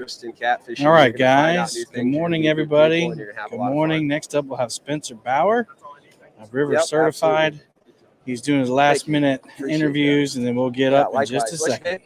interest in catfishing. All right, guys. Good morning, everybody. Good morning. Next up, we'll have Spencer Bauer, River Certified. Absolutely. He's doing his last-minute interviews, and then we'll get up in just a second.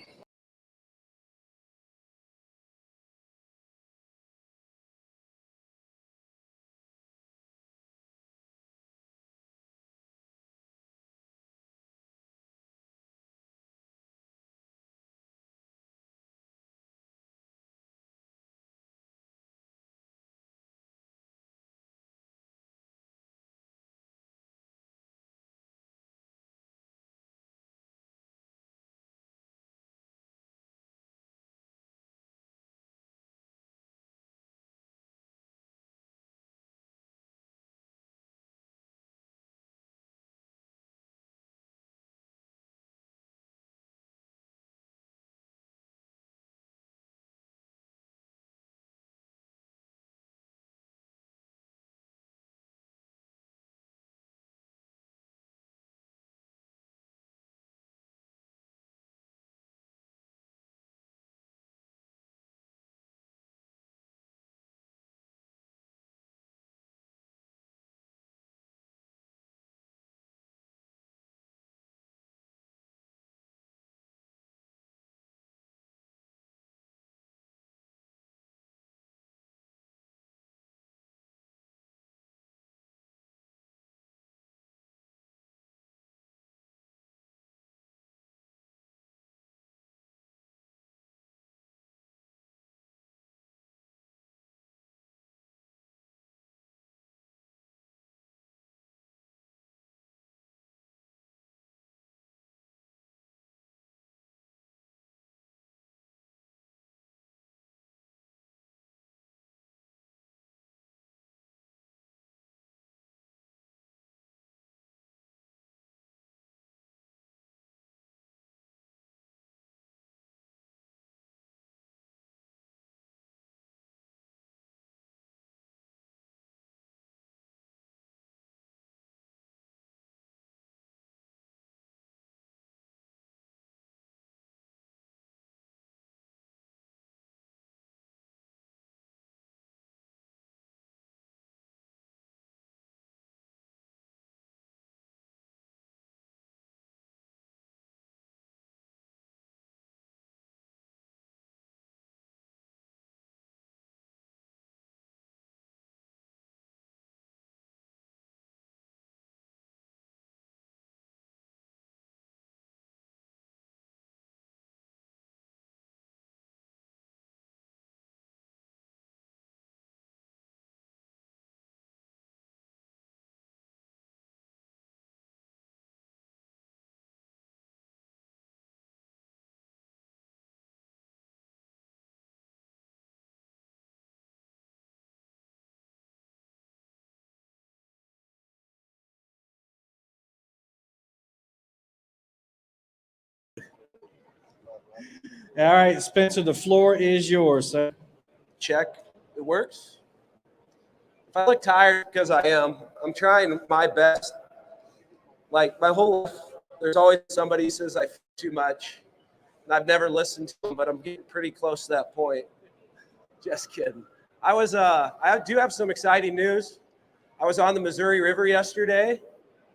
All right, Spencer, the floor is yours, sir. Check. It works. If I look tired, because I am, I'm trying my best. Like my whole life, there's always somebody who says I fish too much, and I've never listened to them, but I'm getting pretty close to that point. Just kidding. I do have some exciting news. I was on the Missouri River yesterday,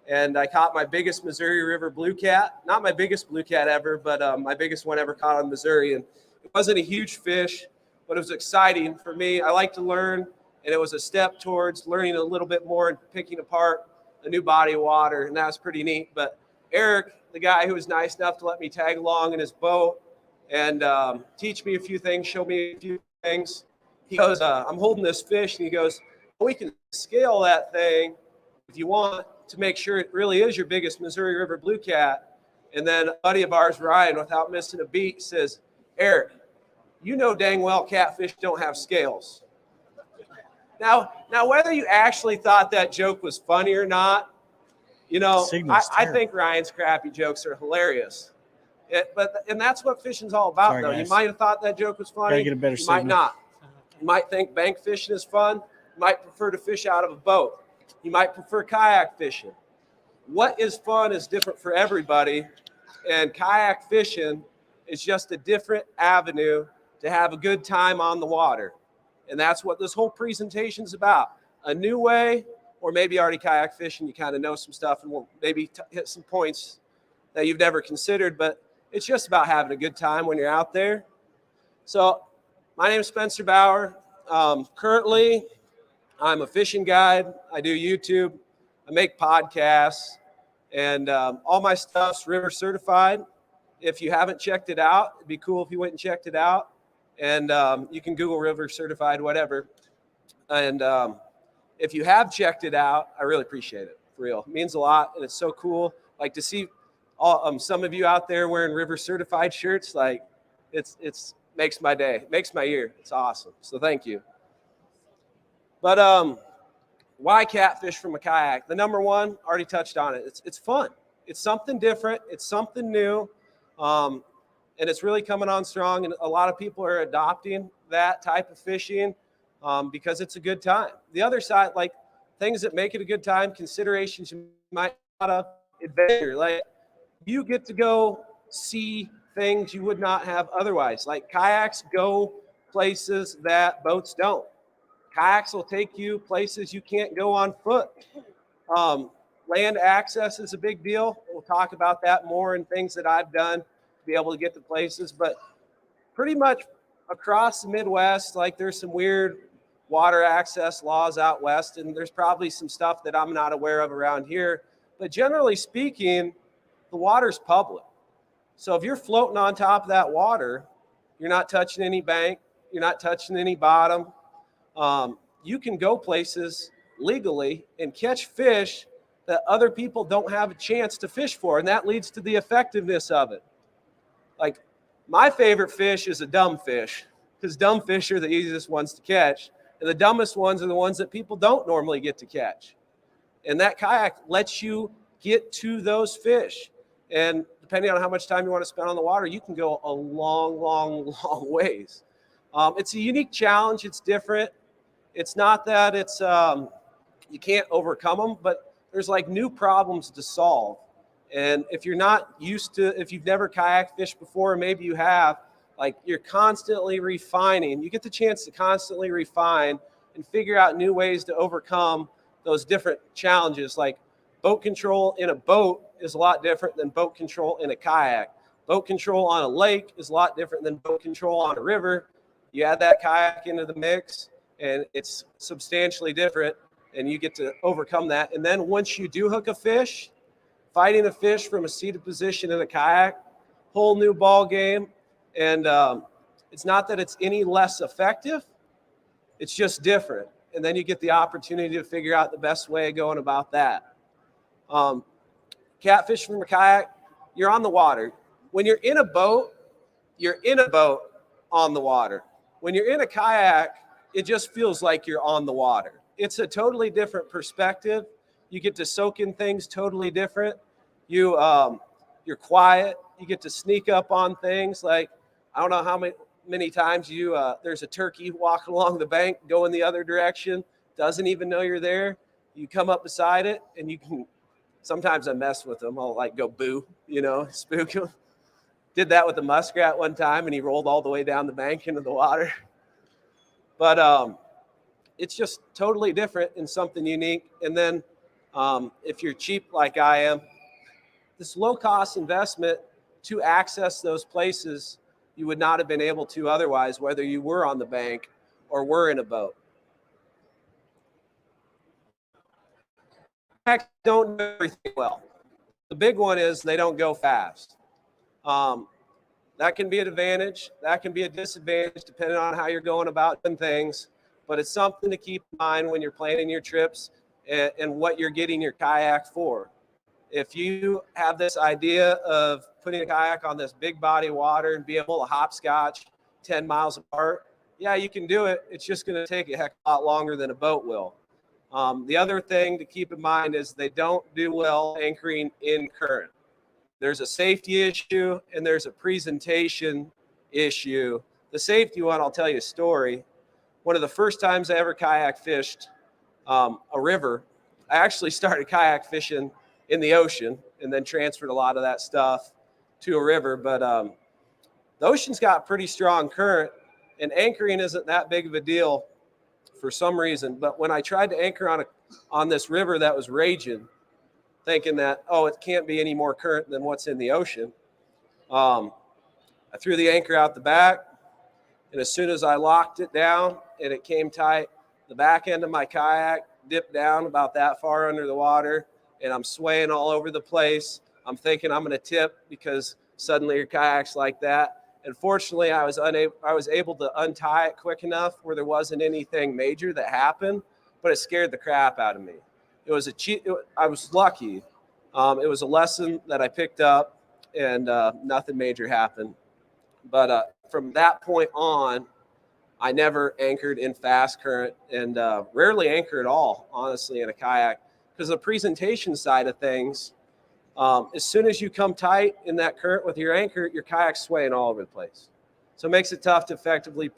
and I caught my biggest Missouri River blue cat. Not my biggest blue cat ever, but my biggest one ever caught on Missouri. And it wasn't a huge fish, but it was exciting for me. I like to learn, and it was a step towards learning a little bit more and picking apart a new body of water, and that was pretty neat. But Eric, the guy who was nice enough to let me tag along in his boat and teach me a few things, show me a few things, he goes, I'm holding this fish, and he goes, we can scale that thing if you want to make sure it really is your biggest Missouri River blue cat. And then a buddy of ours, Ryan, without missing a beat, says, Eric, you know dang well catfish don't have scales. Now, whether you actually thought that joke was funny or not, you know, I think Ryan's crappy jokes are hilarious. And that's what fishing's all about. Sorry, though. Guys. You might have thought that joke was funny. Get a better you might not. You might think bank fishing is fun. You might prefer to fish out of a boat. You might prefer kayak fishing. What is fun is different for everybody. And kayak fishing is just a different avenue to have a good time on the water. And that's what this whole presentation is about. A new way, or maybe already kayak fishing, you kind of know some stuff and we'll maybe hit some points that you've never considered, but it's just about having a good time when you're out there. So my name is Spencer Bauer. Currently, I'm a fishing guide. I do YouTube. I make podcasts. And all my stuff's river certified. If you haven't checked it out, it'd be cool if you went and checked it out. And you can Google river certified, whatever. And if you have checked it out, I really appreciate it. For real. It means a lot. And it's so cool. Like to see some of you out there wearing river certified shirts, like it's makes my day, makes my year. It's awesome. So thank you. But why catfish from a kayak? The number one, already touched on it. It's fun. It's something different. It's something new. And it's really coming on strong. And a lot of people are adopting that type of fishing because it's a good time. The other side, like things that make it a good time, considerations you might not have, adventure. Like you get to go see things you would not have otherwise. Like kayaks go places that boats don't. Kayaks will take you places you can't go on foot. Land access is a big deal. We'll talk about that more in things that I've done to be able to get to places. But pretty much across the Midwest, like there's some weird water access laws out west, and there's probably some stuff that I'm not aware of around here. But generally speaking, the water's public. So if you're floating on top of that water, you're not touching any bank, you're not touching any bottom. You can go places legally and catch fish that other people don't have a chance to fish for, and that leads to the effectiveness of it. Like my favorite fish is a dumb fish, because dumb fish are the easiest ones to catch, and the dumbest ones are the ones that people don't normally get to catch. And that kayak lets you get to those fish. And depending on how much time you want to spend on the water, you can go a long, long, long ways. It's a unique challenge. It's different. It's not that it's you can't overcome them, but there's like new problems to solve. And if you're not used to, if you've never kayak fished before, maybe you have, like you're constantly refining. You get the chance to constantly refine and figure out new ways to overcome those different challenges. Like boat control in a boat is a lot different than boat control in a kayak. Boat control on a lake is a lot different than boat control on a river. You add that kayak into the mix, and it's substantially different, and you get to overcome that. And then once you do hook a fish, fighting a fish from a seated position in a kayak, whole new ball game. And it's not that it's any less effective, it's just different. And then you get the opportunity to figure out the best way of going about that. Catfish from a kayak, you're on the water. When you're in a boat on the water. When you're in a kayak, it just feels like you're on the water. It's a totally different perspective. You get to soak in things totally different. You're quiet. You get to sneak up on things. Like, I don't know how many times there's a turkey walking along the bank going the other direction, doesn't even know you're there. You come up beside it, and you can, sometimes I mess with them. I'll like go boo, spook him. Did that with a muskrat one time, and he rolled all the way down the bank into the water. But it's just totally different and something unique. And then if you're cheap like I am, this low-cost investment to access those places you would not have been able to otherwise, whether you were on the bank or were in a boat. Don't do everything well. The big one is they don't go fast. That can be an advantage. That can be a disadvantage depending on how you're going about doing things. But it's something to keep in mind when you're planning your trips and what you're getting your kayak for. If you have this idea of putting a kayak on this big body of water and be able to hopscotch 10 miles apart, yeah, you can do it. It's just going to take a heck of a lot longer than a boat will. The other thing to keep in mind is they don't do well anchoring in current. There's a safety issue and there's a presentation issue. The safety one, I'll tell you a story. One of the first times I ever kayak fished a river, I actually started kayak fishing in the ocean and then transferred a lot of that stuff to a river. But the ocean's got pretty strong current, And anchoring isn't that big of a deal for some reason. But when I tried to anchor on this river that was raging, thinking that, oh, it can't be any more current than what's in the ocean, I threw the anchor out the back. And as soon as I locked it down and it came tight, the back end of my kayak dipped down about that far under the water, and I'm swaying all over the place. I'm thinking I'm going to tip because suddenly your kayak's like that. And fortunately, I was able to untie it quick enough where there wasn't anything major that happened, but it scared the crap out of me. It was I was lucky. It was a lesson that I picked up, and nothing major happened. But from that point on, I never anchored in fast current, and rarely anchor at all, honestly, in a kayak, because the presentation side of things, as soon as you come tight in that current with your anchor, your kayak's swaying all over the place. So it makes it tough to effectively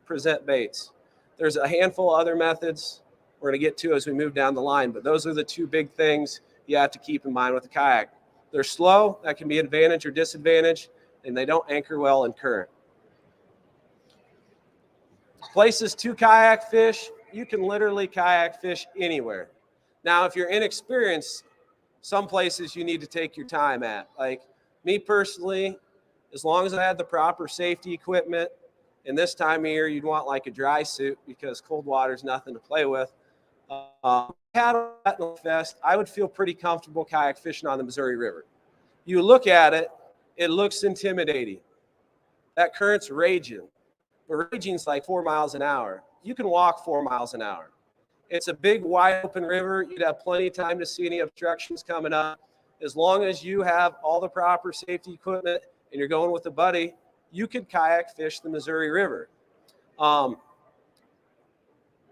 present baits. There's a handful of other methods we're going to get to as we move down the line, but those are the two big things you have to keep in mind with the kayak. They're slow, that can be an advantage or disadvantage, and they don't anchor well in current. Places to kayak fish, you can literally kayak fish anywhere. Now, if you're inexperienced, some places you need to take your time at. Like me personally, as long as I had the proper safety equipment, and this time of year you'd want like a dry suit because cold water is nothing to play with. I would feel pretty comfortable kayak fishing on the Missouri River. You look at it, it looks intimidating. That current's raging. But raging's like 4 miles an hour. You can walk 4 miles an hour. It's a big, wide open river. You'd have plenty of time to see any obstructions coming up. As long as you have all the proper safety equipment and you're going with a buddy, you could kayak fish the Missouri River.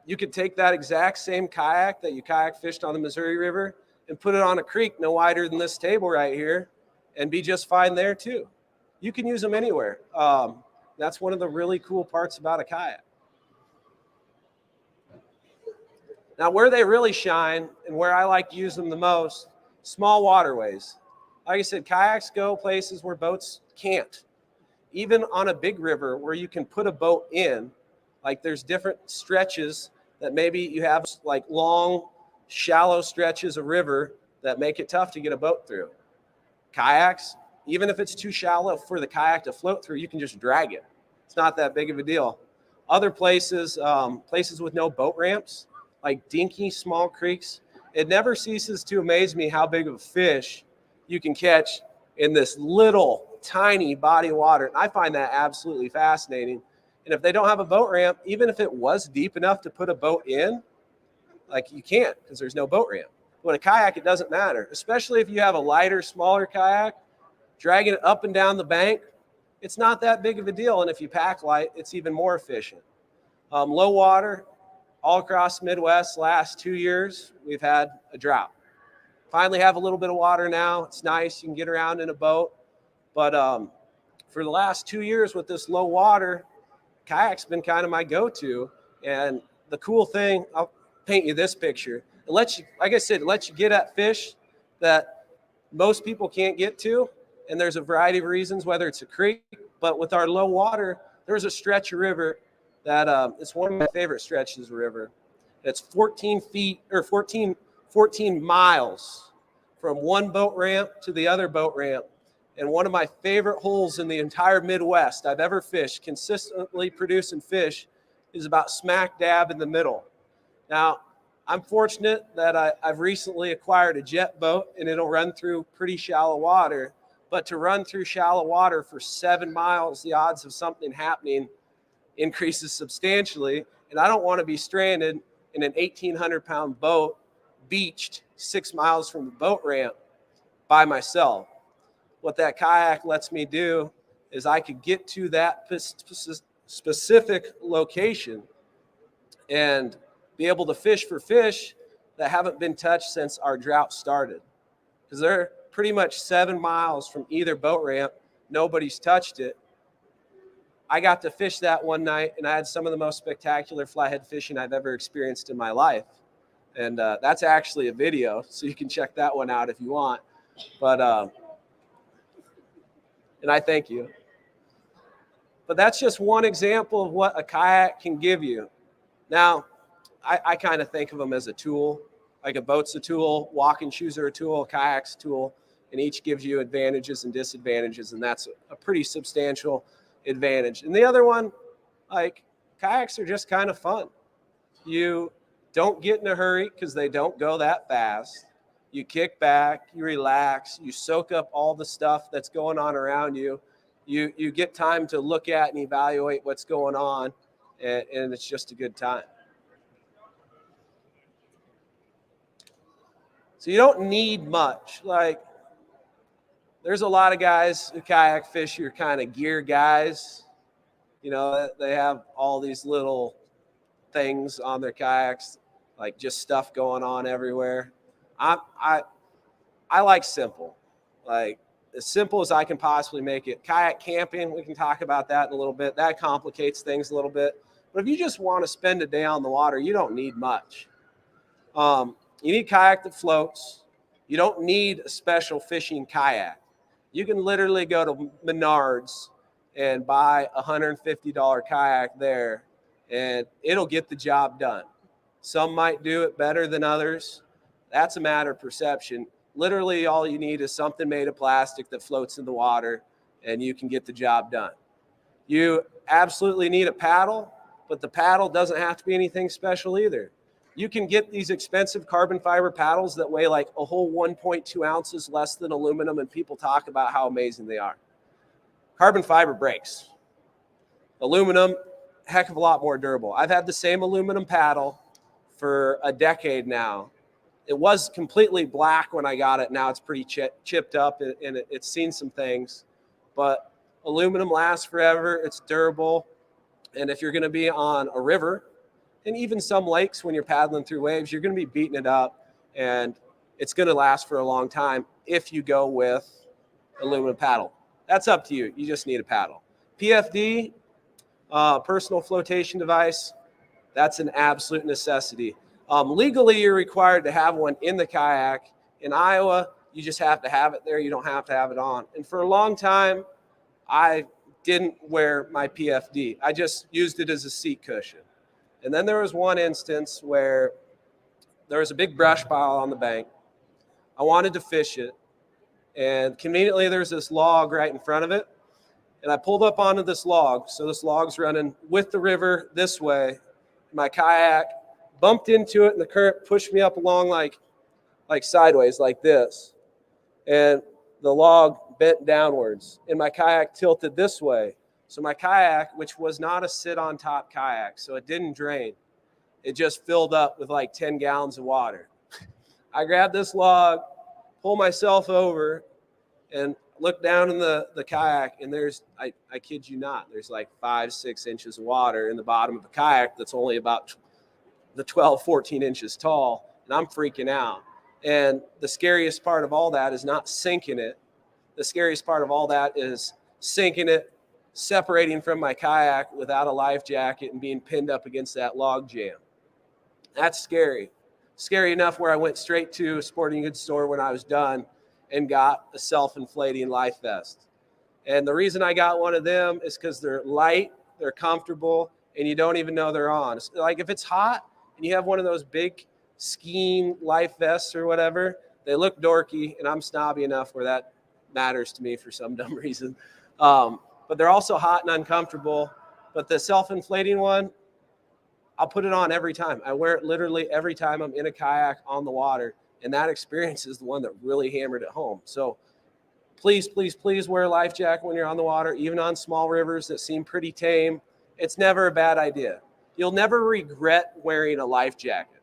You could take that exact same kayak that you kayak fished on the Missouri River and put it on a creek no wider than this table right here and be just fine there too. You can use them anywhere. That's one of the really cool parts about a kayak. Now, where they really shine and where I like to use them the most, small waterways. Like I said, kayaks go places where boats can't. Even on a big river where you can put a boat in, like there's different stretches that maybe you have like long, shallow stretches of river that make it tough to get a boat through. Kayaks, even if it's too shallow for the kayak to float through, you can just drag it. It's not that big of a deal. Other places, places with no boat ramps, like dinky small creeks, it never ceases to amaze me how big of a fish you can catch in this little tiny body of water. And I find that absolutely fascinating. And if they don't have a boat ramp, even if it was deep enough to put a boat in, like you can't because there's no boat ramp. With a kayak, it doesn't matter, especially if you have a lighter, smaller kayak, dragging it up and down the bank, it's not that big of a deal. And if you pack light, it's even more efficient. Low water, all across the Midwest, last 2 years, we've had a drought. Finally have a little bit of water now. It's nice. You can get around in a boat. But for the last 2 years with this low water, kayak's been kind of my go-to. And the cool thing, I'll paint you this picture. It lets you, like I said, it lets you get at fish that most people can't get to. And there's a variety of reasons, whether it's a creek, but with our low water, there's a stretch of river that it's one of my favorite stretches of river. It's 14 miles from one boat ramp to the other boat ramp. And one of my favorite holes in the entire Midwest I've ever fished, consistently producing fish, is about smack dab in the middle. Now, I'm fortunate that I've recently acquired a jet boat and it'll run through pretty shallow water. But to run through shallow water for 7 miles, the odds of something happening increases substantially. And I don't want to be stranded in an 1,800-pound boat beached 6 miles from the boat ramp by myself. What that kayak lets me do is I could get to that specific location and be able to fish for fish that haven't been touched since our drought started. Because they're pretty much 7 miles from either boat ramp. Nobody's touched it. I got to fish that one night, and I had some of the most spectacular flathead fishing I've ever experienced in my life. And that's actually a video, so you can check that one out if you want. But and I thank you. But that's just one example of what a kayak can give you. Now, I kind of think of them as a tool. Like a boat's a tool, walking shoes are a tool, a kayak's a tool, and each gives you advantages and disadvantages, and that's a pretty substantial advantage. And the other one, like, kayaks are just kind of fun. You don't get in a hurry because they don't go that fast. You kick back, you relax, you soak up all the stuff that's going on around you. You get time to look at and evaluate what's going on, and it's just a good time. So you don't need much. Like, there's a lot of guys who kayak fish who are kind of gear guys. You know, they have all these little things on their kayaks, like just stuff going on everywhere. I like simple, like as simple as I can possibly make it. Kayak camping, we can talk about that in a little bit. That complicates things a little bit. But if you just want to spend a day on the water, you don't need much. You need a kayak that floats. You don't need a special fishing kayak. You can literally go to Menards and buy a $150 kayak there, and it'll get the job done. Some might do it better than others. That's a matter of perception. Literally, all you need is something made of plastic that floats in the water, and you can get the job done. You absolutely need a paddle, but the paddle doesn't have to be anything special either. You can get these expensive carbon fiber paddles that weigh like a whole 1.2 ounces less than aluminum, and people talk about how amazing they are. Carbon fiber breaks. Aluminum, heck of a lot more durable. I've had the same aluminum paddle for a decade now. It was completely black when I got it. Now it's pretty chipped up, and it's seen some things. But aluminum lasts forever. It's durable. And if you're going to be on a river, and even some lakes when you're paddling through waves, you're going to be beating it up, and it's going to last for a long time if you go with aluminum paddle. That's up to you. You just need a paddle. PFD, personal flotation device, that's an absolute necessity. Legally, you're required to have one in the kayak. In Iowa, you just have to have it there. You don't have to have it on. And for a long time, I didn't wear my PFD. I just used it as a seat cushion. And then there was one instance where there was a big brush pile on the bank. I wanted to fish it, and conveniently there's this log right in front of it. And I pulled up onto this log. So this log's running with the river this way. My kayak bumped into it, and the current pushed me up along like sideways like this. And the log bent downwards, and my kayak tilted this way. So my kayak, which was not a sit-on-top kayak, so it didn't drain. It just filled up with like 10 gallons of water. I grabbed this log, pull myself over, and look down in the kayak, and there's, I kid you not, there's like 5-6 inches of water in the bottom of the kayak that's only about the 12-14 inches tall, and I'm freaking out. And the scariest part of all that is not sinking it. The scariest part of all that is sinking it, separating from my kayak without a life jacket, and being pinned up against that log jam. That's scary. Scary enough where I went straight to a sporting goods store when I was done and got a self-inflating life vest. And the reason I got one of them is because they're light, they're comfortable, and you don't even know they're on. Like if it's hot and you have one of those big skiing life vests or whatever, they look dorky, and I'm snobby enough where that matters to me for some dumb reason. But they're also hot and uncomfortable. But the self-inflating one, I'll put it on every time. I wear it literally every time I'm in a kayak on the water. And that experience is the one that really hammered it home. So please, please, please wear a life jacket when you're on the water, even on small rivers that seem pretty tame. It's never a bad idea. You'll never regret wearing a life jacket.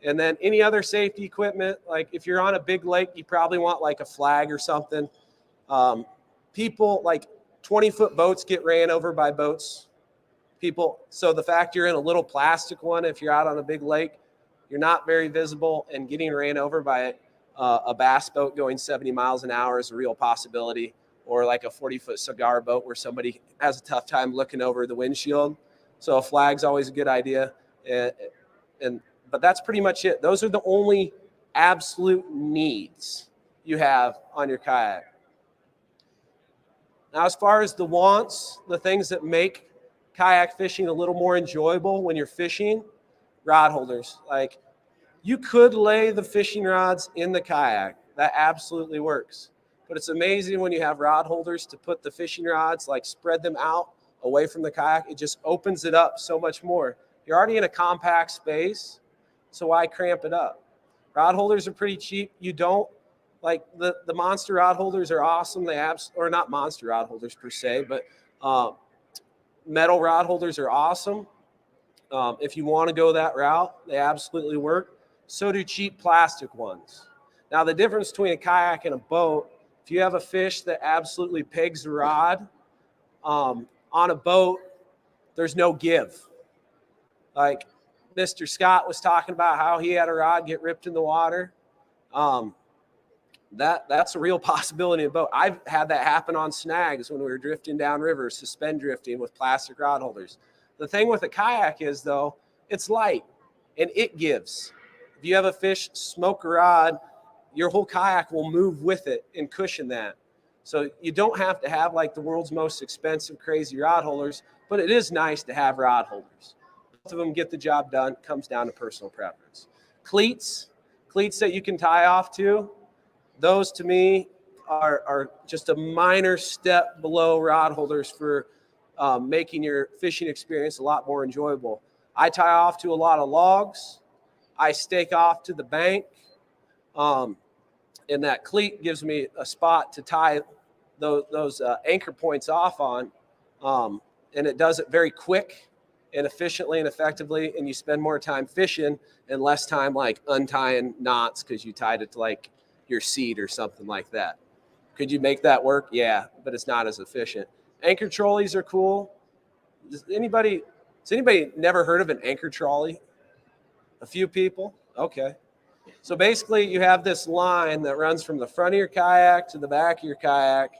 And then any other safety equipment, like if you're on a big lake, you probably want like a flag or something. People, like 20-foot boats get ran over by boats. People, so the fact you're in a little plastic one, if you're out on a big lake, you're not very visible, and getting ran over by a bass boat going 70 miles an hour is a real possibility, or like a 40-foot cigar boat where somebody has a tough time looking over the windshield. So a flag's always a good idea. But that's pretty much it. Those are the only absolute needs you have on your kayak. Now, as far as the wants, the things that make kayak fishing a little more enjoyable when you're fishing, rod holders. Like, you could lay the fishing rods in the kayak. That absolutely works. But it's amazing when you have rod holders to put the fishing rods, like spread them out away from the kayak. It just opens it up so much more. You're already in a compact space, so why cramp it up? Rod holders are pretty cheap. You don't, like the monster rod holders are awesome. Or not monster rod holders per se, but metal rod holders are awesome. If you want to go that route, they absolutely work. So do cheap plastic ones. Now, the difference between a kayak and a boat, if you have a fish that absolutely pegs the rod, on a boat, there's no give. Like Mr. Scott was talking about how he had a rod get ripped in the water. That's a real possibility in a boat. I've had that happen on snags when we were drifting down river, suspend drifting with plastic rod holders. The thing with a kayak is, though, it's light and it gives. If you have a fish smoke a rod, your whole kayak will move with it and cushion that. So you don't have to have like the world's most expensive, crazy rod holders, but it is nice to have rod holders. Both of them get the job done. It comes down to personal preference. Cleats that you can tie off to, those to me are just a minor step below rod holders for making your fishing experience a lot more enjoyable. I tie off to a lot of logs. I stake off to the bank. And that cleat gives me a spot to tie those anchor points off on. And it does it very quick and efficiently and effectively. And you spend more time fishing and less time like untying knots because you tied it to like your seat or something like that. Could you make that work? Yeah, but it's not as efficient. Anchor trolleys are cool. Has anybody never heard of an anchor trolley? A few people? Okay. So basically you have this line that runs from the front of your kayak to the back of your kayak,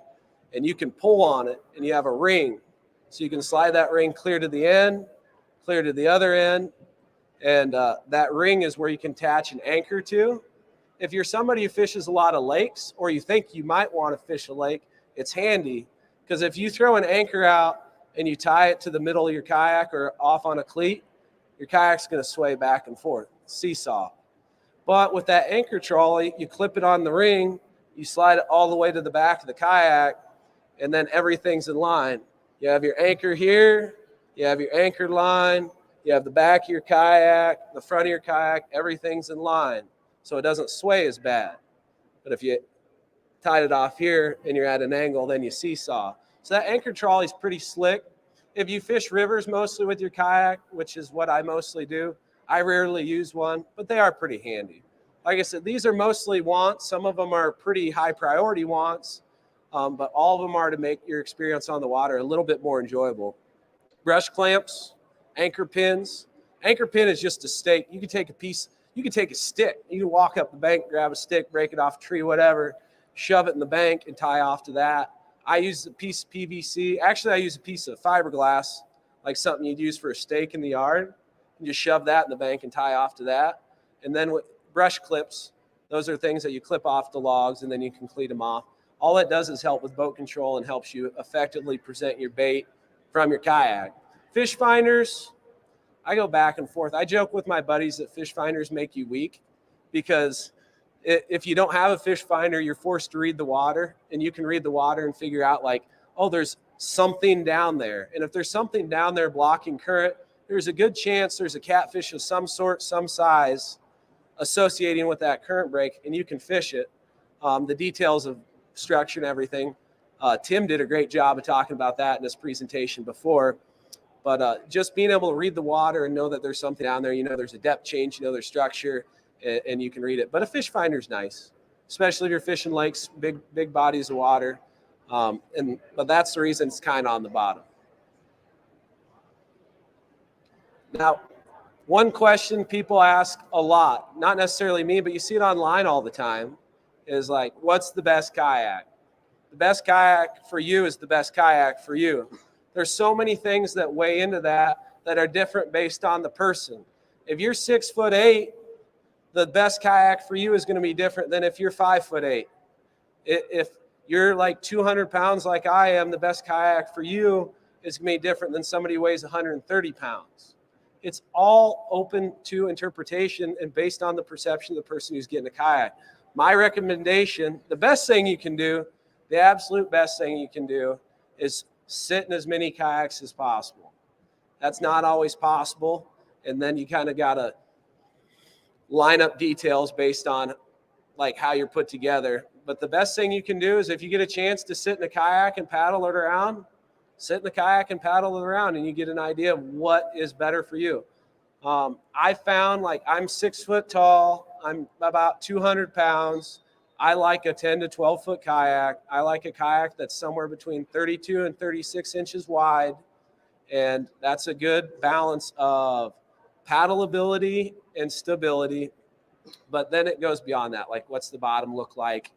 and you can pull on it, and you have a ring. So you can slide that ring clear to the end, clear to the other end, and that ring is where you can attach an anchor to. If you're somebody who fishes a lot of lakes, or you think you might want to fish a lake, it's handy, because if you throw an anchor out and you tie it to the middle of your kayak or off on a cleat, your kayak's going to sway back and forth, seesaw. But with that anchor trolley, you clip it on the ring, you slide it all the way to the back of the kayak, and then everything's in line. You have your anchor here, you have your anchored line, you have the back of your kayak, the front of your kayak, everything's in line, so it doesn't sway as bad. But if you tied it off here and you're at an angle, then you seesaw. So that anchor trolley is pretty slick. If you fish rivers mostly with your kayak, which is what I mostly do, I rarely use one, but they are pretty handy. Like I said, these are mostly wants. Some of them are pretty high priority wants, but all of them are to make your experience on the water a little bit more enjoyable. Brush clamps, anchor pins. Anchor pin is just a stake. You can take a stick. You can walk up the bank, grab a stick, break it off a tree, whatever, shove it in the bank and tie off to that. I use a piece of PVC. Actually, I use a piece of fiberglass, like something you'd use for a stake in the yard. You just shove that in the bank and tie off to that. And then with brush clips, those are things that you clip off the logs and then you can cleat them off. All it does is help with boat control and helps you effectively present your bait from your kayak. Fish finders, I go back and forth. I joke with my buddies that fish finders make you weak, because if you don't have a fish finder, you're forced to read the water, and you can read the water and figure out like, oh, there's something down there. And if there's something down there blocking current, there's a good chance there's a catfish of some sort, some size associating with that current break, and you can fish it. The details of structure and everything, Tim did a great job of talking about that in his presentation before. But just being able to read the water and know that there's something down there, you know there's a depth change, you know there's structure, and you can read it. But a fish finder's nice, especially if you're fishing lakes, big bodies of water. But that's the reason it's kind of on the bottom. Now, one question people ask a lot, not necessarily me, but you see it online all the time, is like, what's the best kayak? The best kayak for you is the best kayak for you. There's so many things that weigh into that are different based on the person. If you're 6'8", the best kayak for you is going to be different than if you're 5'8". If you're like 200 pounds like I am, the best kayak for you is going to be different than somebody who weighs 130 pounds. It's all open to interpretation and based on the perception of the person who's getting a kayak. My recommendation, the best thing you can do, the absolute best thing you can do is sit in as many kayaks as possible. That's not always possible. And then you kind of got to line up details based on like how you're put together. But the best thing you can do is if you get a chance to sit in a kayak and paddle it around, sit in the kayak and paddle it around, and you get an idea of what is better for you. I found, like, I'm 6 foot tall. I'm about 200 pounds. I like a 10 to 12 foot kayak. I like a kayak that's somewhere between 32 and 36 inches wide. And that's a good balance of paddle ability and stability. But then it goes beyond that. Like, what's the bottom look like?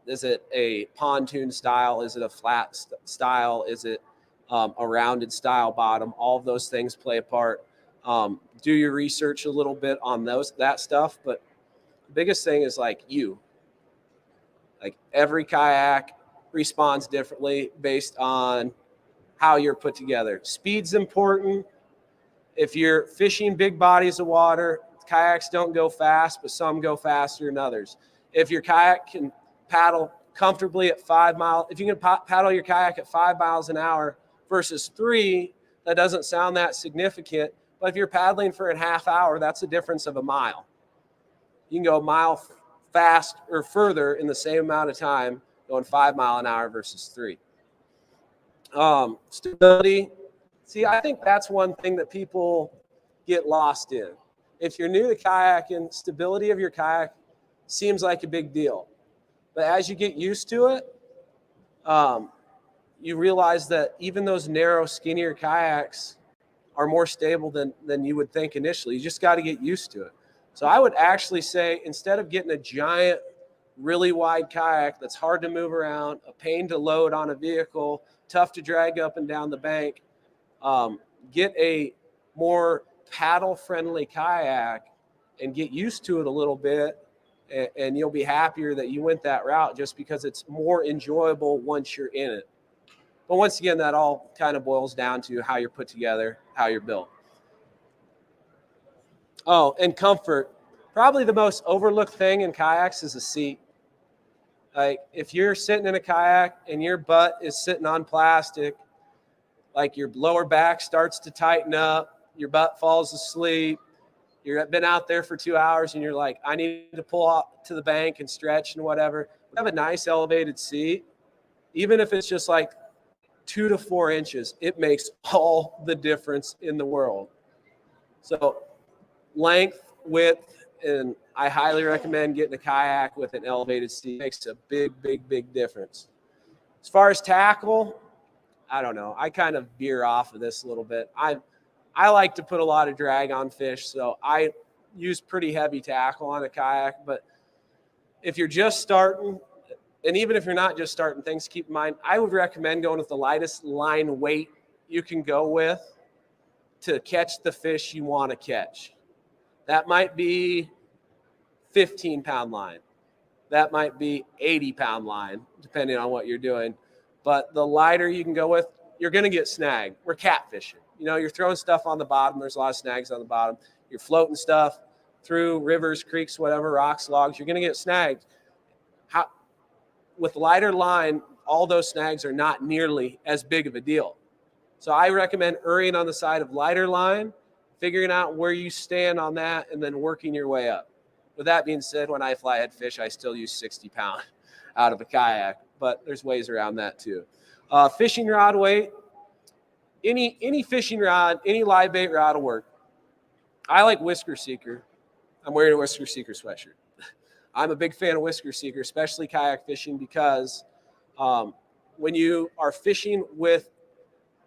Is it a pontoon style? Is it a flat style? Is it a rounded style bottom? All of those things play a part. Do your research a little bit on that stuff. But the biggest thing is like every kayak responds differently based on how you're put together. Speed's important. If you're fishing big bodies of water, kayaks don't go fast, but some go faster than others. If your kayak can paddle comfortably at 5 miles, if you can paddle your kayak at 5 miles an hour versus 3, that doesn't sound that significant. But if you're paddling for a half hour, that's a difference of a mile. You can go a mile fast or further in the same amount of time going 5 mile an hour versus 3. Stability. See, I think that's one thing that people get lost in. If you're new to kayaking, stability of your kayak seems like a big deal. But as you get used to it, you realize that even those narrow, skinnier kayaks are more stable than you would think initially. You just got to get used to it. So I would actually say, instead of getting a giant, really wide kayak that's hard to move around, a pain to load on a vehicle, tough to drag up and down the bank, get a more paddle-friendly kayak and get used to it a little bit, and you'll be happier that you went that route just because it's more enjoyable once you're in it. But once again, that all kind of boils down to how you're put together, how you're built. Oh, and comfort. Probably the most overlooked thing in kayaks is a seat. Like, if you're sitting in a kayak and your butt is sitting on plastic, like your lower back starts to tighten up, your butt falls asleep, you've been out there for 2 hours and you're like, I need to pull out to the bank and stretch and whatever. We have a nice elevated seat. Even if it's just like 2 to 4 inches, it makes all the difference in the world. So length, width, and I highly recommend getting a kayak with an elevated seat. It makes a big, big, big difference. As far as tackle, I don't know. I kind of veer off of this a little bit. I like to put a lot of drag on fish, so I use pretty heavy tackle on a kayak. But if you're just starting, and even if you're not just starting, things to keep in mind, I would recommend going with the lightest line weight you can go with to catch the fish you want to catch. That might be 15-pound line. That might be 80-pound line, depending on what you're doing. But the lighter you can go with, you're going to get snagged. We're catfishing. You know, you're throwing stuff on the bottom. There's a lot of snags on the bottom. You're floating stuff through rivers, creeks, whatever, rocks, logs. You're going to get snagged. With lighter line, all those snags are not nearly as big of a deal. So I recommend erring on the side of lighter line, figuring out where you stand on that, and then working your way up. With that being said, when I flathead fish, I still use 60-pound out of a kayak, but there's ways around that too. Fishing rod weight, any fishing rod, any live bait rod will work. I like Whisker Seeker. I'm wearing a Whisker Seeker sweatshirt. I'm a big fan of Whisker Seeker, especially kayak fishing, because when you are fishing with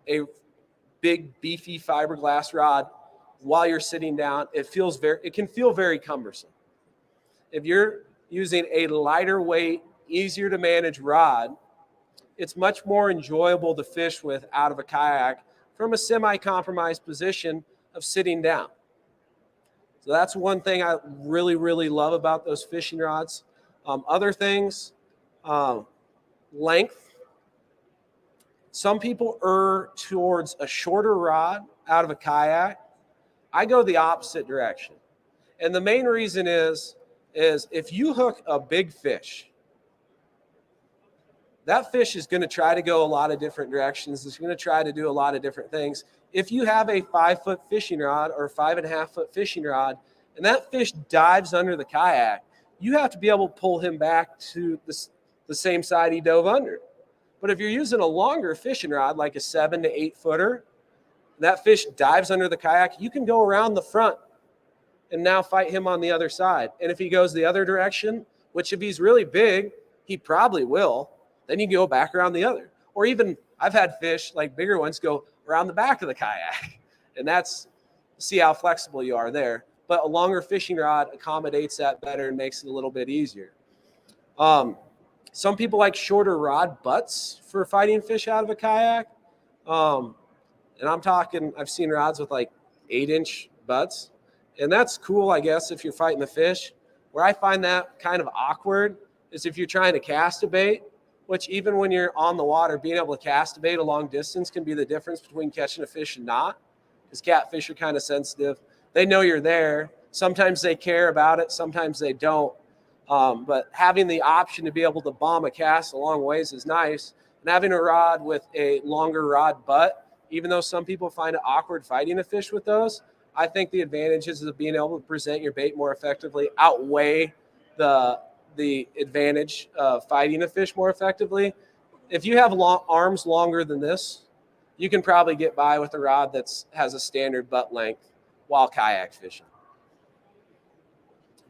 a big, beefy fiberglass rod while you're sitting down, it can feel very cumbersome. If you're using a lighter weight, easier to manage rod, it's much more enjoyable to fish with out of a kayak from a semi-compromised position of sitting down. So that's one thing I really, really love about those fishing rods. Other things, Length. Some people err towards a shorter rod out of a kayak. I go the opposite direction. And the main reason is if you hook a big fish, that fish is going to try to go a lot of different directions. It's going to try to do a lot of different things. If you have a 5-foot fishing rod or 5.5-foot fishing rod, and that fish dives under the kayak, you have to be able to pull him back to the same side he dove under. But if you're using a longer fishing rod, like a 7 to 8 footer, that fish dives under the kayak, you can go around the front and now fight him on the other side. And if he goes the other direction, which if he's really big, he probably will, then you can go back around the other. Or even I've had fish, like bigger ones, go around the back of the kayak. And that's, see how flexible you are there. But a longer fishing rod accommodates that better and makes it a little bit easier. Some people like shorter rod butts for fighting fish out of a kayak. And I'm talking, I've seen rods with like 8-inch butts. And that's cool, I guess, if you're fighting the fish. Where I find that kind of awkward is if you're trying to cast a bait, which even when you're on the water, being able to cast a bait a long distance can be the difference between catching a fish and not. Because catfish are kind of sensitive. They know you're there. Sometimes they care about it. Sometimes they don't. But having the option to be able to bomb a cast a long ways is nice. And having a rod with a longer rod butt, even though some people find it awkward fighting a fish with those, I think the advantages of being able to present your bait more effectively outweigh the advantage of fighting a fish more effectively. If you have arms longer than this, you can probably get by with a rod that has a standard butt length while kayak fishing.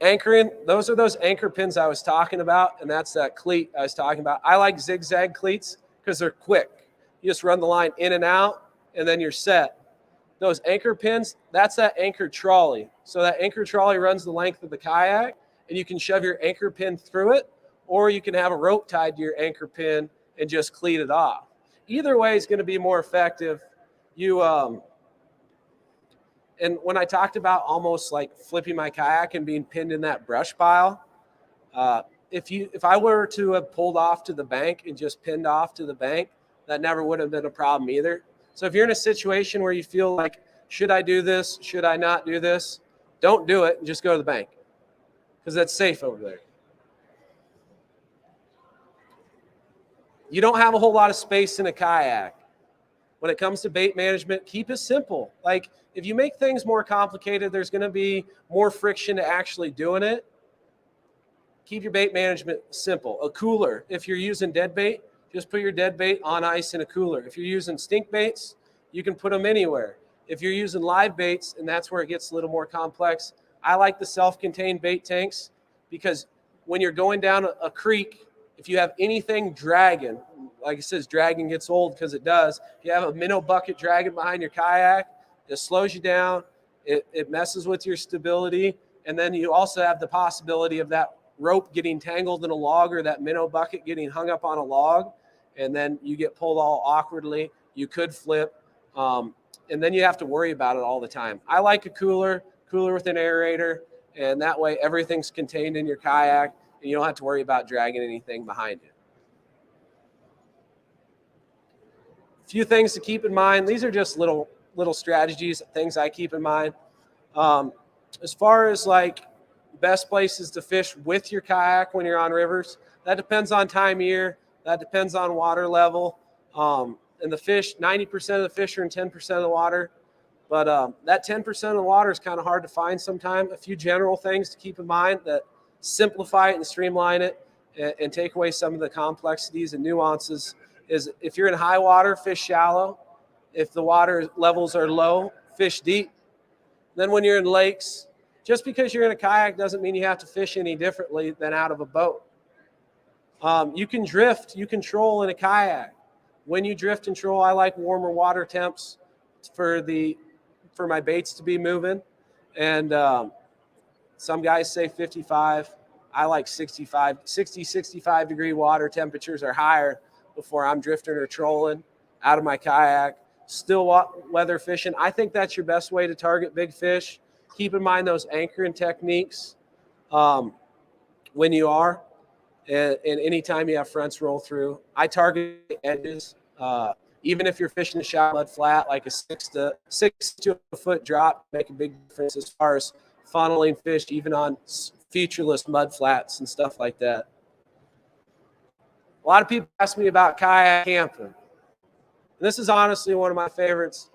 Anchoring, those are those anchor pins I was talking about, and that's that cleat I was talking about. I like zigzag cleats because they're quick. You just run the line in and out, and then you're set. Those anchor pins, that's that anchor trolley. So that anchor trolley runs the length of the kayak, and you can shove your anchor pin through it, or you can have a rope tied to your anchor pin and just cleat it off. Either way is going to be more effective. And when I talked about almost like flipping my kayak and being pinned in that brush pile, if I were to have pulled off to the bank and just pinned off to the bank, that never would have been a problem either. So if you're in a situation where you feel like, should I do this? Should I not do this? Don't do it and just go to the bank because that's safe over there. You don't have a whole lot of space in a kayak. When it comes to bait management, keep it simple. Like if you make things more complicated, there's going to be more friction to actually doing it. Keep your bait management simple. A cooler, if you're using dead bait, just put your dead bait on ice in a cooler. If you're using stink baits, you can put them anywhere. If you're using live baits, and that's where it gets a little more complex, I like the self-contained bait tanks because when you're going down a creek, if you have anything dragging, like it says, dragging gets old because it does. If you have a minnow bucket dragging behind your kayak, it slows you down. It messes with your stability. And then you also have the possibility of that rope getting tangled in a log or that minnow bucket getting hung up on a log. And then you get pulled all awkwardly. You could flip. And then you have to worry about it all the time. I like a cooler with an aerator. And that way everything's contained in your kayak and you don't have to worry about dragging anything behind you. A few things to keep in mind. These are just little strategies, things I keep in mind. As far as like best places to fish with your kayak when you're on rivers, that depends on time of year. That depends on water level. And the fish, 90% of the fish are in 10% of the water. But that 10% of the water is kind of hard to find sometimes. A few general things to keep in mind that simplify it and streamline it and take away some of the complexities and nuances is if you're in high water, fish shallow. If the water levels are low, fish deep. Then when you're in lakes, just because you're in a kayak doesn't mean you have to fish any differently than out of a boat. You can drift, you can troll in a kayak. When you drift and troll, I like warmer water temps for my baits to be moving. And some guys say 55. I like 60, 65 degree water temperatures or higher before I'm drifting or trolling out of my kayak. Still weather fishing. I think that's your best way to target big fish. Keep in mind those anchoring techniques when you are. and anytime you have fronts roll through, I target the edges. Even if you're fishing a shallow mud flat, like a 6 to a foot drop, make a big difference as far as funneling fish, even on featureless mud flats and stuff like that. A lot of people ask me about kayak camping. And this is honestly one of my favorites.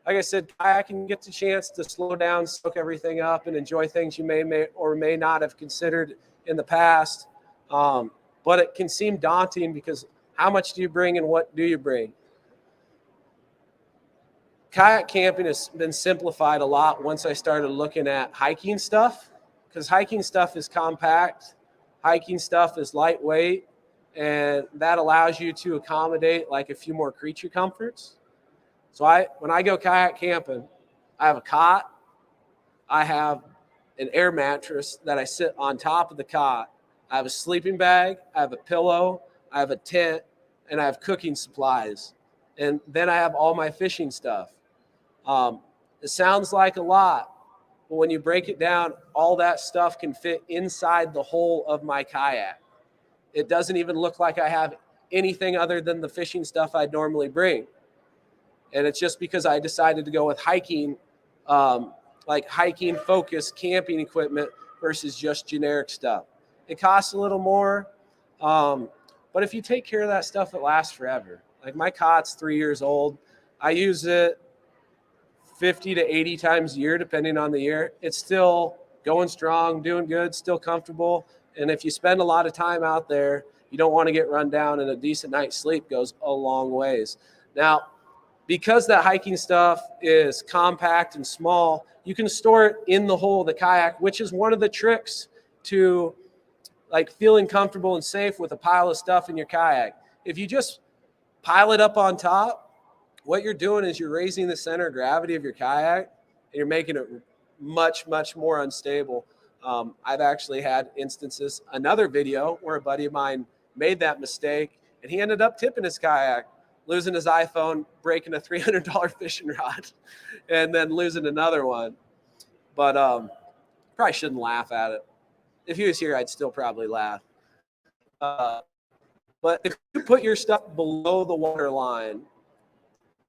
Like I said, kayaking gets a chance to slow down, soak everything up, and enjoy things you may or may not have considered in the past. But it can seem daunting because how much do you bring and what do you bring? Kayak camping has been simplified a lot once I started looking at hiking stuff, because hiking stuff is compact, hiking stuff is lightweight, and that allows you to accommodate like a few more creature comforts. So when I go kayak camping, I have a cot, I have an air mattress that I sit on top of the cot, I have a sleeping bag, I have a pillow, I have a tent, and I have cooking supplies. And then I have all my fishing stuff. It sounds like a lot, but when you break it down, all that stuff can fit inside the hull of my kayak. It doesn't even look like I have anything other than the fishing stuff I'd normally bring. And it's just because I decided to go with hiking, like hiking focused camping equipment versus just generic stuff. It costs a little more, but if you take care of that stuff, it lasts forever. Like my cot's 3 years old. I use it 50 to 80 times a year, depending on the year. It's still going strong, doing good, still comfortable. And if you spend a lot of time out there, you don't want to get run down, and a decent night's sleep goes a long ways. Now, because that hiking stuff is compact and small, you can store it in the hull of the kayak, which is one of the tricks to like feeling comfortable and safe with a pile of stuff in your kayak. If you just pile it up on top, what you're doing is you're raising the center of gravity of your kayak, and you're making it much, much more unstable. I've actually had instances, another video where a buddy of mine made that mistake, and he ended up tipping his kayak, losing his iPhone, breaking a $300 fishing rod, and then losing another one. But probably shouldn't laugh at it. If he was here, I'd still probably laugh. But if you put your stuff below the water line,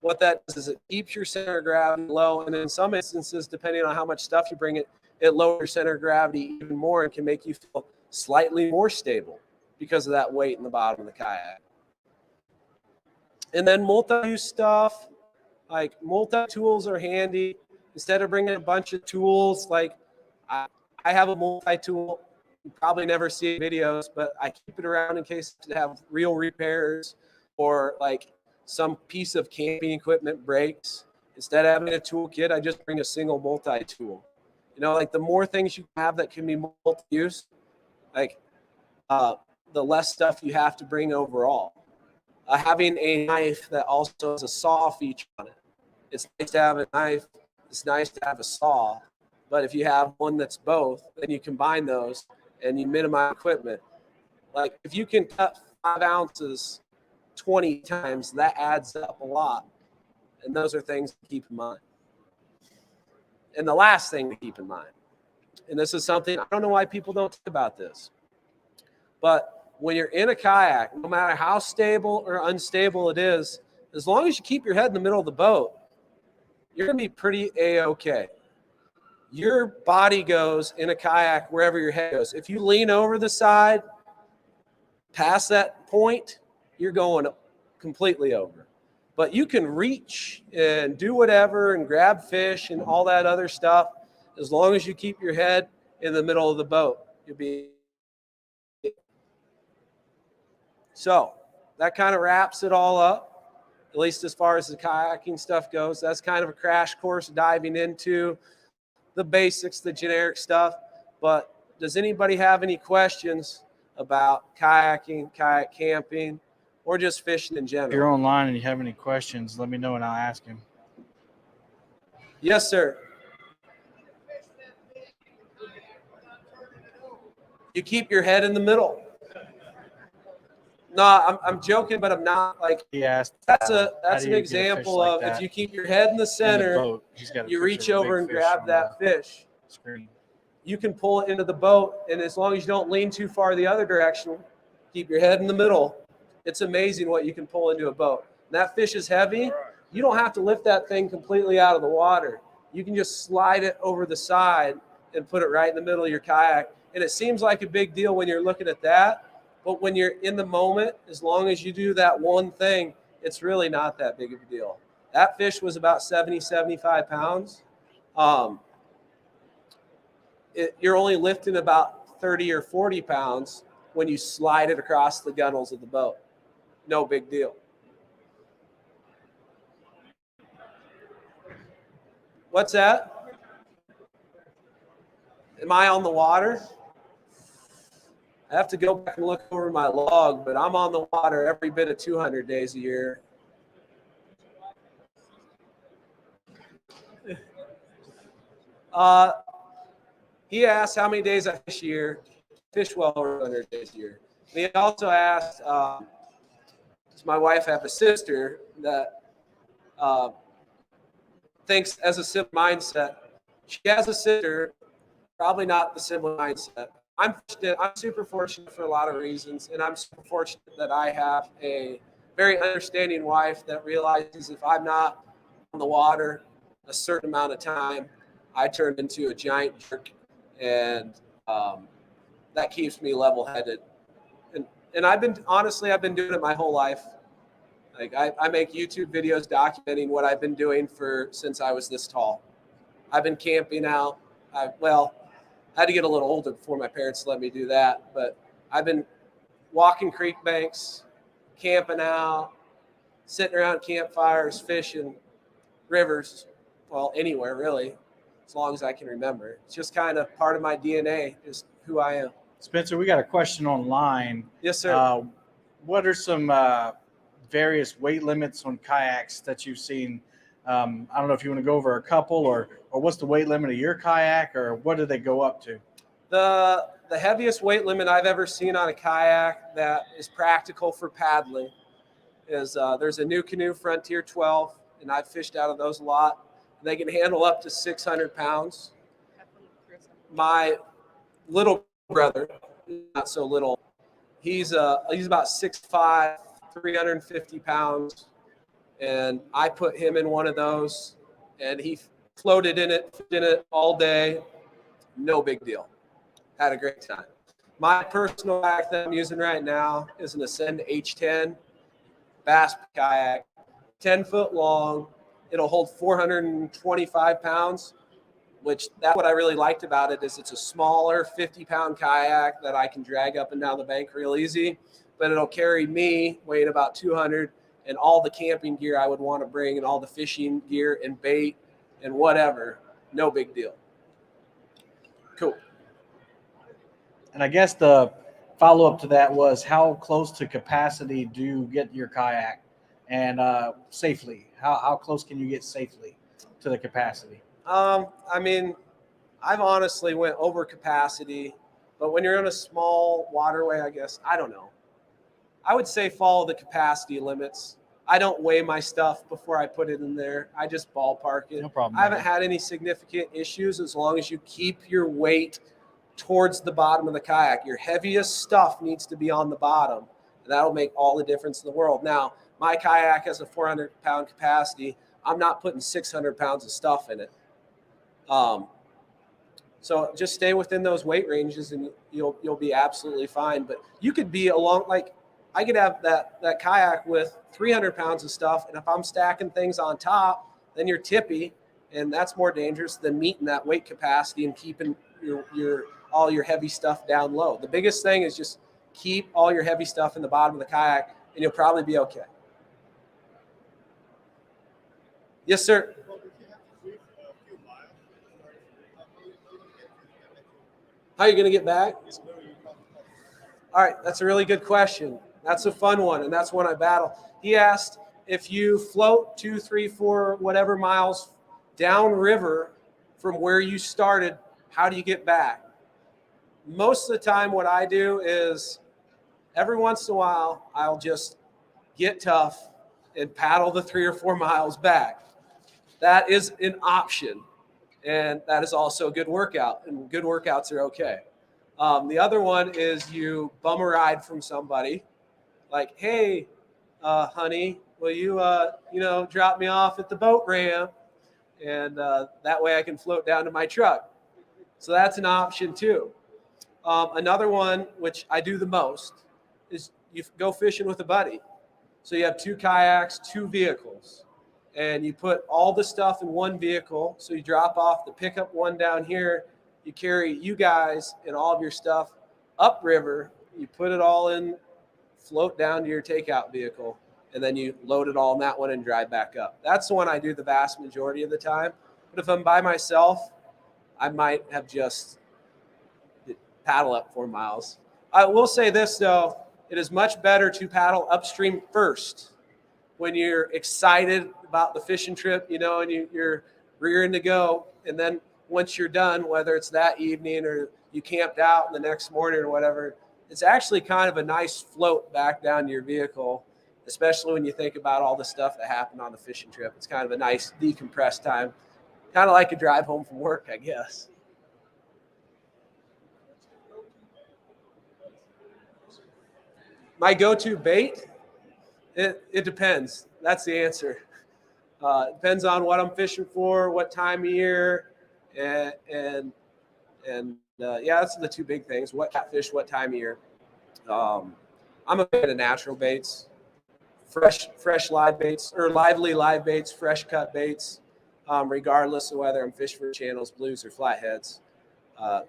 what that does is it keeps your center of gravity low, and in some instances, depending on how much stuff you bring, it lowers your center of gravity even more and can make you feel slightly more stable because of that weight in the bottom of the kayak. And then multi-use stuff, like multi-tools are handy. Instead of bringing a bunch of tools, like I have a multi-tool. You probably never see videos, but I keep it around in case to have real repairs or like some piece of camping equipment breaks. Instead of having a toolkit, I just bring a single multi-tool. You know, like the more things you have that can be multi-use, like the less stuff you have to bring overall. Having a knife that also has a saw feature on it. It's nice to have a knife. It's nice to have a saw. But if you have one that's both, then you combine those and you minimize equipment. Like if you can cut 5 ounces 20 times, that adds up a lot. And those are things to keep in mind. And the last thing to keep in mind, and this is something, I don't know why people don't talk about this, but when you're in a kayak, no matter how stable or unstable it is, as long as you keep your head in the middle of the boat, you're going to be pretty A-okay. Your body goes in a kayak wherever your head goes. If you lean over the side, past that point, you're going completely over. But you can reach and do whatever and grab fish and all that other stuff. As long as you keep your head in the middle of the boat, you'll be. So that kind of wraps it all up, at least as far as the kayaking stuff goes. That's kind of a crash course diving into the basics, the generic stuff. But does anybody have any questions about kayaking, kayak camping, or just fishing in general? If you're online and you have any questions, let me know and I'll ask him. Yes, sir. You keep your head in the middle. No, I'm joking, but I'm not. Like he asked. That's an example of if you keep your head in the center, you reach over and grab that fish. Screen. You can pull it into the boat, and as long as you don't lean too far the other direction, Keep your head in the middle. It's amazing what you can pull into a boat. And that fish is heavy. You don't have to lift that thing completely out of the water. You can just slide it over the side and put it right in the middle of your kayak. And it seems like a big deal when you're looking at that. But when you're in the moment, as long as you do that one thing, it's really not that big of a deal. That fish was about 70, 75 pounds. You're only lifting about 30 or 40 pounds when you slide it across the gunnels of the boat. No big deal. What's that? Am I on the water? I have to go back and look over my log, but I'm on the water every bit of 200 days a year. He asked how many days I fish a year. Fish well over 100 days a year. And he also asked, does my wife have a sister that thinks as a similar mindset? She has a sister, probably not the similar mindset. I'm super fortunate for a lot of reasons, and I'm super fortunate that I have a very understanding wife that realizes if I'm not on the water a certain amount of time, I turn into a giant jerk, and that keeps me level-headed. And I've been doing it my whole life. Like I make YouTube videos documenting what I've been doing since I was this tall. I've been camping out. I had to get a little older before my parents let me do that, but I've been walking creek banks, camping out, sitting around campfires, fishing, rivers, well, anywhere really, as long as I can remember. It's just kind of part of my DNA, just who I am. Spencer, we got a question online. Yes, sir. What are some various weight limits on kayaks that you've seen? I don't know if you want to go over a couple, or what's the weight limit of your kayak, or what do they go up to? The heaviest weight limit I've ever seen on a kayak that is practical for paddling is there's a new canoe, Frontier 12, and I've fished out of those a lot. They can handle up to 600 pounds. My little brother, not so little, he's about 6'5", 350 pounds. And I put him in one of those, and he floated in it all day. No big deal. Had a great time. My personal kayak that I'm using right now is an Ascend H10 bass kayak, 10 foot long. It'll hold 425 pounds, which that's what I really liked about it is it's a smaller 50-pound kayak that I can drag up and down the bank real easy, but it'll carry me weighing about 200 and all the camping gear I would want to bring and all the fishing gear and bait and whatever. No big deal. Cool. And I guess the follow-up to that was, how close to capacity do you get your kayak, and safely? How close can you get safely to the capacity? I mean, I've honestly went over capacity, but when you're in a small waterway, I guess, I don't know. I would say follow the capacity limits. I don't weigh my stuff before I put it in there. I just ballpark it. No problem. I haven't had any significant issues as long as you keep your weight towards the bottom of the kayak. Your heaviest stuff needs to be on the bottom, and that'll make all the difference in the world. Now, my kayak has a 400-pound capacity. I'm not putting 600 pounds of stuff in it. So just stay within those weight ranges, and you'll be absolutely fine. But you could be I could have that kayak with 300 pounds of stuff, and if I'm stacking things on top, then you're tippy, and that's more dangerous than meeting that weight capacity and keeping all your heavy stuff down low. The biggest thing is just keep all your heavy stuff in the bottom of the kayak, and you'll probably be okay. Yes, sir. How are you going to get back? All right, that's a really good question. That's a fun one, and that's one I battle. He asked, if you float 2, 3, 4, whatever miles downriver from where you started, how do you get back? Most of the time what I do is every once in a while I'll just get tough and paddle the 3 or 4 miles back. That is an option, and that is also a good workout, and good workouts are okay. The other one is you bum a ride from somebody, like, hey, honey, will you, drop me off at the boat ramp? And that way I can float down to my truck. So that's an option too. Another one, which I do the most, is you go fishing with a buddy. So you have 2 kayaks, 2 vehicles, and you put all the stuff in one vehicle. So you drop off the pickup one down here. You carry you guys and all of your stuff upriver. You put it all in, float down to your takeout vehicle, and then you load it all in that one and drive back up. That's the one I do the vast majority of the time. But if I'm by myself, I might have just paddle up 4 miles. I will say this, though. It is much better to paddle upstream first when you're excited about the fishing trip, and you're rearing to go. And then once you're done, whether it's that evening or you camped out the next morning or whatever, it's actually kind of a nice float back down to your vehicle, especially when you think about all the stuff that happened on the fishing trip. It's kind of a nice decompressed time, kind of like a drive home from work, I guess. My go-to bait, it depends. That's the answer. Depends on what I'm fishing for, what time of year, and yeah, that's the 2 big things: what catfish, what time of year. I'm a fan of natural baits, fresh live baits or lively live baits, fresh cut baits, regardless of whether I'm fishing for channels, blues, or flatheads.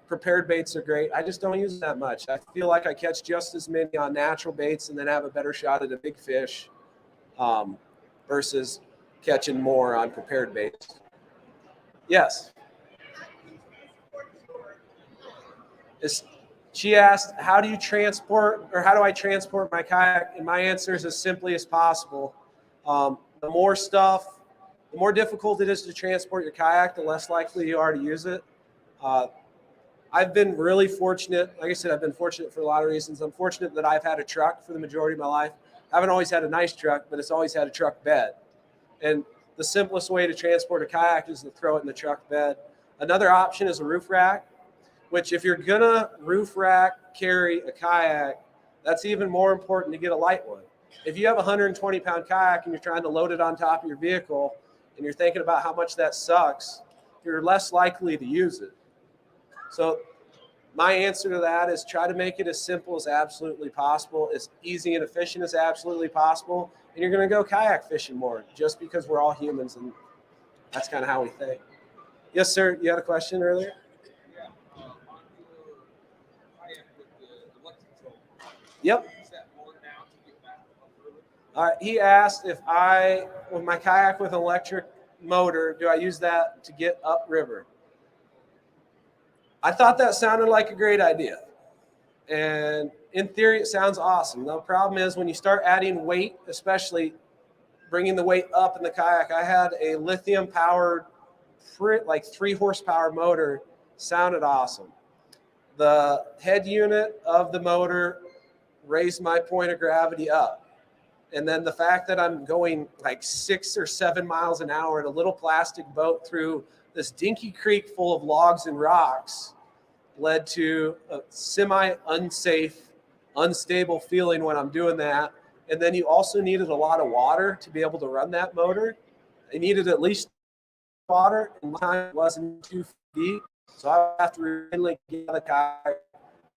Prepared baits are great. I just don't use that much. I feel like I catch just as many on natural baits and then have a better shot at a big fish versus catching more on prepared baits. Yes. She asked, how do I transport my kayak? And my answer is as simply as possible. The more difficult it is to transport your kayak, the less likely you are to use it. I've been really fortunate. Like I said, I've been fortunate for a lot of reasons. I'm fortunate that I've had a truck for the majority of my life. I haven't always had a nice truck, but it's always had a truck bed. And the simplest way to transport a kayak is to throw it in the truck bed. Another option is a roof rack, which if you're going to roof rack carry a kayak, that's even more important to get a light one. If you have a 120-pound kayak and you're trying to load it on top of your vehicle and you're thinking about how much that sucks, you're less likely to use it. So my answer to that is try to make it as simple as absolutely possible, as easy and efficient as absolutely possible, and you're going to go kayak fishing more just because we're all humans, and that's kind of how we think. Yes, sir. You had a question earlier? Yep. All right. He asked if with my kayak with an electric motor, do I use that to get upriver? I thought that sounded like a great idea. And in theory, it sounds awesome. The problem is when you start adding weight, especially bringing the weight up in the kayak. I had a lithium-powered, like 3-horsepower motor, sounded awesome. The head unit of the motor raised my point of gravity up. And then the fact that I'm going like 6 or 7 miles an hour in a little plastic boat through this dinky creek full of logs and rocks led to a semi-unsafe, unstable feeling when I'm doing that. And then you also needed a lot of water to be able to run that motor. I needed at least water, and my time wasn't 2 feet deep. So I have to really get the kayak,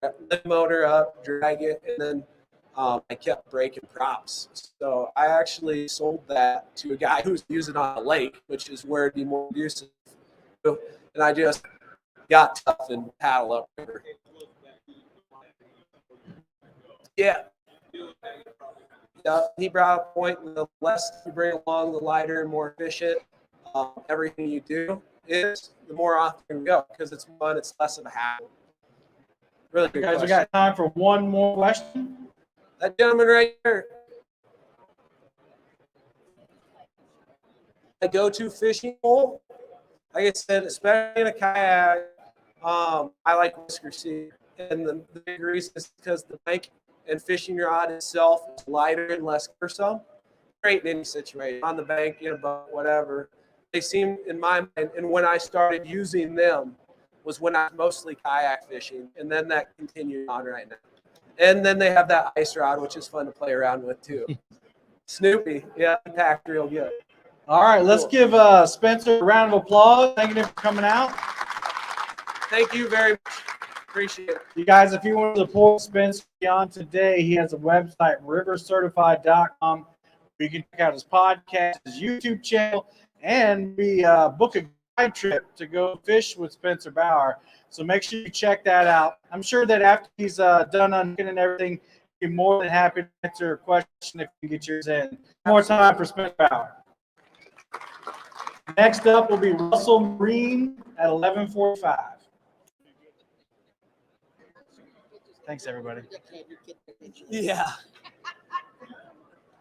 lift the motor up, drag it, and then I kept breaking props. So I actually sold that to a guy who's using it on a lake, which is where it'd be more conducive. And I just got tough and paddle up river. Yeah. He brought up a point: the less you bring along, the lighter and more efficient everything you do is, the more often you go, because it's fun, it's less of a hassle. Really good Guys, question. we got time for one more question. That gentleman right here. I go-to fishing pole, like I said, especially in a kayak, I like whisker seed. And the big reason is because the bank and fishing rod itself is lighter and less cumbersome. Great in any situation, on the bank, in a boat, whatever. They seem, in my mind, and when I started using them, was when I was mostly kayak fishing, and then that continued on right now. And then they have that ice rod, which is fun to play around with too. Snoopy, yeah, he packed real good. All right, let's give Spencer a round of applause. Thank you for coming out. Thank you very much. Appreciate it. You guys, if you want to support Spencer beyond today, he has a website, rivercertified.com. You can check out his podcast, his YouTube channel, and we book a guide trip to go fish with Spencer Bauer. So make sure you check that out. I'm sure that after he's done unhooking and everything, he'll be more than happy to answer a question if you get yours in. More time for Spencer Bauer. Next up will be Russell Marine at 11:45. Thanks, everybody. Yeah.